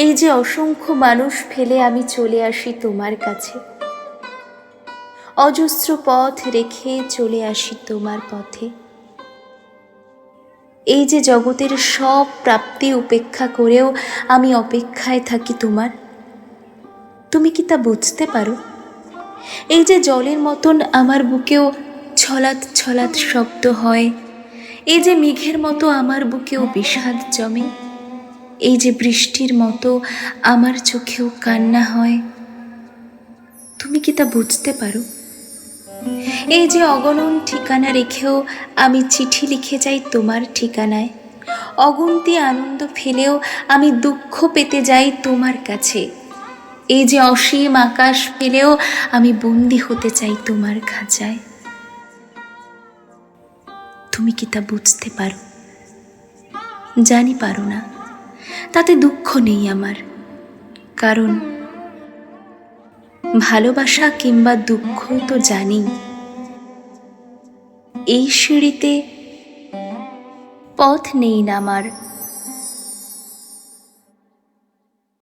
এই যে অসংখ্য মানুষ ফেলে আমি চলে আসি তোমার কাছে, অজস্র পথ রেখে চলে আসি তোমার পথে। এই যে জগতের সব প্রাপ্তি উপেক্ষা করেও আমি অপেক্ষায় থাকি তোমার, তুমি কি তা বুঝতে পারো? এই যে জলের মতন আমার বুকেও ছলাৎ ছলাৎ শব্দ হয়, এই যে মেঘের মতো আমার বুকেও বিষাদ জমে, এই যে বৃষ্টির মতো আমার চোখেও কান্না হয়, তুমি কি তা বুঝতে পারো? এই যে অগণন ঠিকানা রেখেও আমি চিঠি লিখে যাই তোমার ঠিকানায়, অগুন্তি আনন্দ ফেলেও আমি দুঃখ পেতে যাই তোমার কাছে, এই যে অসীম আকাশ ফেলেও আমি বন্দী হতে চাই তোমার খাঁচায়, তুমি কি তা বুঝতে পারো? জানি পারো না, তাতে দুঃখ নেই আমার, কারণ ভালোবাসা কিংবা দুঃখ তো জানি এই সিঁড়িতে পথ নেই নামার।